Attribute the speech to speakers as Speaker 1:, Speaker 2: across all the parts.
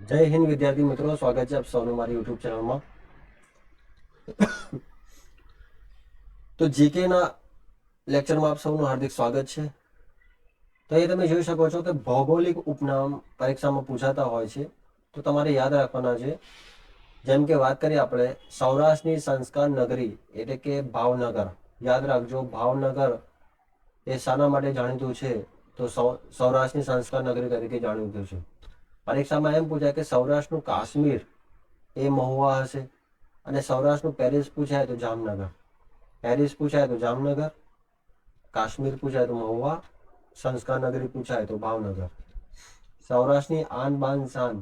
Speaker 1: જય હિન્દ વિદ્યાર્થી મિત્રો, સ્વાગત છે આપ સૌનું મારી યુટ્યુબ ચેનલમાં. તો જીકેના લેક્ચરમાં આપ સૌનું હાર્દિક સ્વાગત છે. તો એ તમે જોઈ શકો છો કે ભૌગોલિક ઉપનામ પરીક્ષામાં પૂછાતા હોય છે, તો તમારે યાદ રાખવાના છે. જેમ કે વાત કરીએ આપણે સૌરાષ્ટ્રની સંસ્કાર નગરી એટલે કે ભાવનગર. યાદ રાખજો, ભાવનગર એ શાના માટે જાણીતું છે? તો સૌરાષ્ટ્રની સંસ્કાર નગરી તરીકે જાણીતું છે. પરીક્ષામાં એમ પૂછાય કે સૌરાષ્ટ્રનું કાશ્મીર એ મહુવા હશે, અને સૌરાષ્ટ્રનું પેરિસ પૂછાય તો જામનગર. પેરિસ પૂછાય તો જામનગર, કાશ્મીર પૂછાય તો મહુવા, સંસ્કાર નગરી પૂછાય તો ભાવનગર. સૌરાષ્ટ્રની આન બાન શાન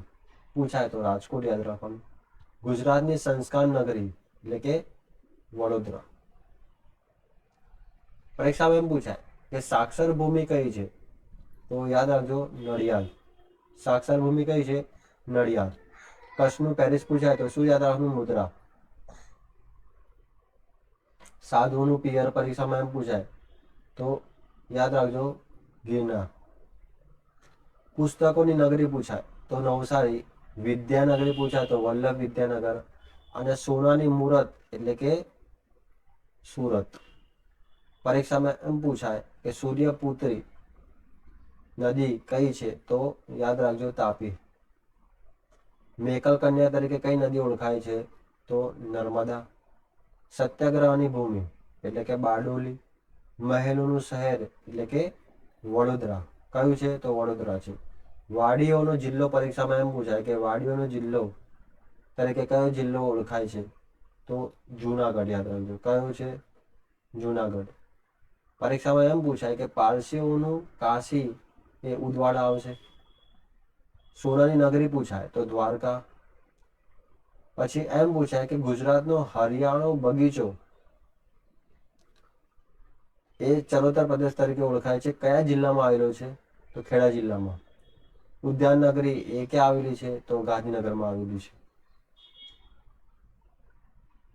Speaker 1: પૂછાય તો રાજકોટ યાદ રાખવાનું. ગુજરાતની સંસ્કાર નગરી એટલે કે વડોદરા. પરીક્ષામાં એમ પૂછાય કે સાક્ષર ભૂમિ કઈ છે? તો યાદ રાખજો, નડિયાદ. સાક્ષર ભૂમિ કઈ છે? નડિયાદ. કચ્છનું પેરિસ પૂછાય તો શું યાદ રાખવાનું? મુદ્રા. સાધુનું પિયર પરીક્ષામાં એમ પૂછાય તો યાદ રાખજો, ગિરનાર. પુસ્તકોની નગરી પૂછાય તો નવસારી. વિદ્યાનગરી પૂછાય તો વલ્લભ વિદ્યાનગર. અને સોનાની મૂરત એટલે કે સુરત. પરીક્ષામાં એમ પૂછાય કે સૂર્યપુત્રી નદી કઈ છે? તો યાદ રાખજો, તાપી. મેકલ કન્યા તરીકે કઈ નદી ઓળખાય છે? તો નર્મદા. સત્યાગ્રહની ભૂમિ એટલે કે બારડોલી. મહેલોનું શહેર એટલે કે વડોદરા. કયું છે? તો વડોદરા છે. વાડીઓનો જિલ્લો પરીક્ષામાં એમ પૂછાય કે વાડીઓનો જિલ્લો તરીકે કયો જિલ્લો ઓળખાય છે? તો જુનાગઢ. યાદ રાખજો, કયો છે? જુનાગઢ. પરીક્ષામાં એમ પૂછાય કે પારસીઓનું કાશી એ ઉદવાડા આવશે. સોનાની નગરી પૂછાય તો દ્વારકા. પછી એમ પૂછાય કે ગુજરાતનો હરિયાળો બગીચો એ ચરોતર પ્રદેશ તરીકે ઓળખાય છે, કયા જિલ્લામાં આવેલો છે? તો ખેડા જિલ્લામાં. ઉદ્યાન નગરી એ ક્યાં આવેલી છે? તો ગાંધીનગરમાં આવેલી છે.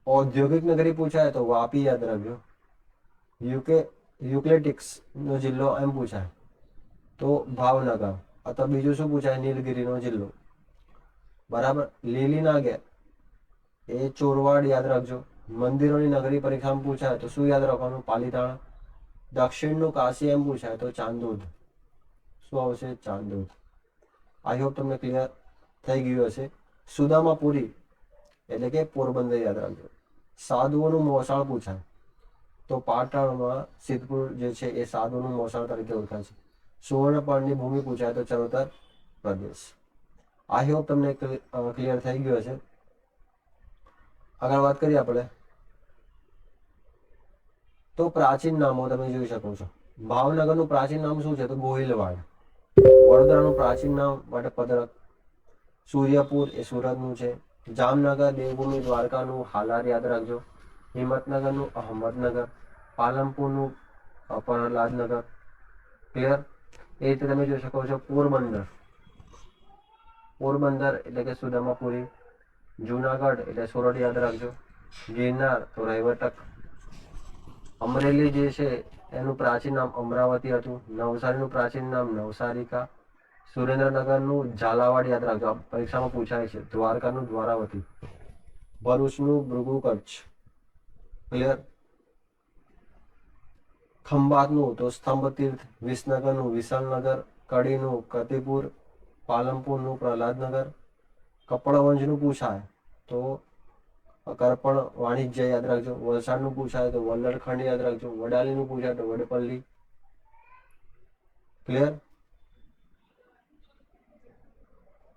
Speaker 1: ઔદ્યોગિક નગરી પૂછાય તો વાપી. યાદ રાખજો. યુક્લેટિક્સ નો જિલ્લો એમ પૂછાય તો ભાવનગર. અથવા બીજું શું પૂછાય? નીલગિરીનો જિલ્લો. બરાબર. લીલી નાગેર એ ચોરવાડ. યાદ રાખજો. મંદિરોની નગરી પરીક્ષામાં પૂછાય તો શું યાદ રાખવાનું? પાલીતાણા. દક્ષિણનું કાશી એમ પૂછાય તો ચાંદોદ. શું આવશે? ચાંદોદ. આઈ હોપ તમને ક્લિયર થઈ ગયું હશે. સુદામાપુરી એટલે કે પોરબંદર. યાદ રાખજો. સાધુઓનું મોસાળ પૂછાય તો પાટણમાં સિદ્ધપુર જે છે એ સાધુનું મોસાળ તરીકે ઓળખાય છે. સુવર્ણપર્ણની ભૂમિ પૂછાય તો ચરોતર પ્રદેશ. આઈ હોપ તમને ક્લિયર થઈ ગયું હશે. આગળ વાત કરીએ આપણે તો પ્રાચીન નામો તમે જોઈ શકો છો. ભાવનગરનું પ્રાચીન નામ શું છે? તો ગોહિલવાડ. વડોદરાનું પ્રાચીન નામ વડપદરક. સૂર્યપુર એ સુરતનું છે. જામનગર દેવભૂમિ દ્વારકાનું હાલાર. યાદ રાખજો. હિંમતનગરનું અહમદનગર. પાલનપુરનું પ્રહલાદનગર. ક્લિયર? એ રીતે તમે જોઈ શકો છો પોરબંદર. પોરબંદર એટલે કે સુદામાપુરી. જુનાગઢ એટલે સોરઠ. યાદ રાખજો. ગિરનાર તો રહેવટક. અમરેલી જે છે એનું પ્રાચીન નામ અમરાવતી હતું. નવસારીનું પ્રાચીન નામ નવસારિકા. સુરેન્દ્રનગરનું ઝાલાવાડ. યાદ રાખજો, પરીક્ષામાં પૂછાય છે. દ્વારકાનું દ્વારાવતી. ભરૂચનું ભૃગુ કચ્છ. ક્લિયર? ખંભાતનું તો સ્તંભ તીર્થ. વિસનગરનું વિશાલનગર. કડીનું કતિપુર. પાલનપુરનું પ્રહલાદનગર. કપડવંજનું પૂછાય તો કરપણ વાણિજ્ય. યાદ રાખજો. વલસાડનું પૂછાય તો વલ્લડખંડ. યાદ રાખજો. વડાલીનું પૂછાય તો વડપલ્લી. ક્લિયર?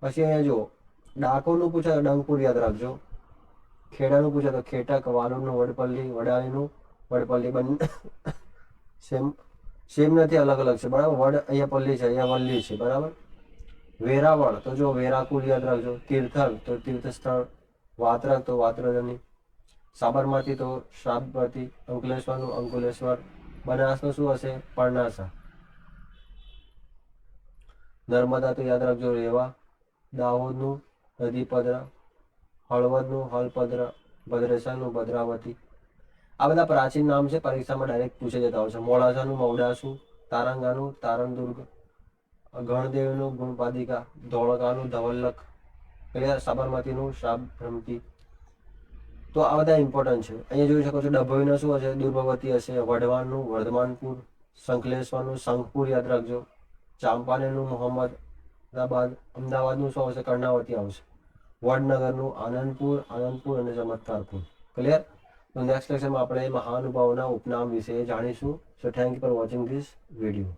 Speaker 1: પછી અહીંયા જો ડાકોરનું પૂછાય તો ડંગપુર. યાદ રાખજો. ખેડાનું પૂછાય તો ખેટક. વાલોડનું વડપલ્લી. વડાલીનું વડપલ્લી. બંને સેમ નથી, અલગ અલગ છે. બરાબર. વડ અહીંયા પલ્લી છે, અહીંયા વલ્લી છે. બરાબર. વેરાવળ તો જો વેરાકુલ. યાદ રાખજો. તીર્થલ તો તીર્થ સ્થળ. વાત્રક તો વાત્રજની. સાબરમતી તો શ્રાવસ્તી. અંકલેશ્વરનું અંકુલેશ્વર. બનાસનું શું હશે? પરનાસા. નર્મદા તો યાદ રાખજો, રેવા. દાહોદનું નદીપદરા. હળવદનું હલપદરા. ભદ્રેસરનું ભદ્રાવતી. આ બધા પ્રાચીન નામ છે, પરીક્ષામાં ડાયરેક્ટ પૂછી જતા હોય છે. મોડાસાનું મૌડાસુ. તારંગાનું તારણદુર્ગ. ગણદેવનું ગુણપાદિકા. ધોળકાનું ધવલ્લક. ક્લિયર? સાબરમતીનું સાબરમતી. તો આ બધા ઇમ્પોર્ટન્ટ છે. અહીંયા જોઈ શકો છો ડભોઈનું શું હશે? દુર્ગવતી હશે. વઢવાણનું વર્ધમાનપુર, શંખલેશ્વરનું શંખપુર યાદ રાખજો. ચાંપાનેરનું મોહમ્મદાબાદ, અમદાવાદનું શું આવશે? કર્ણાવતી આવશે. વડનગરનું આનંદપુર અને ચમત્કારપુર. ક્લિયર? તો નેક્સ્ટ લેક્ચરમાં આપણે મહાનુભાવોના ઉપનામ વિશે જાણીશું. So thank you for watching this video.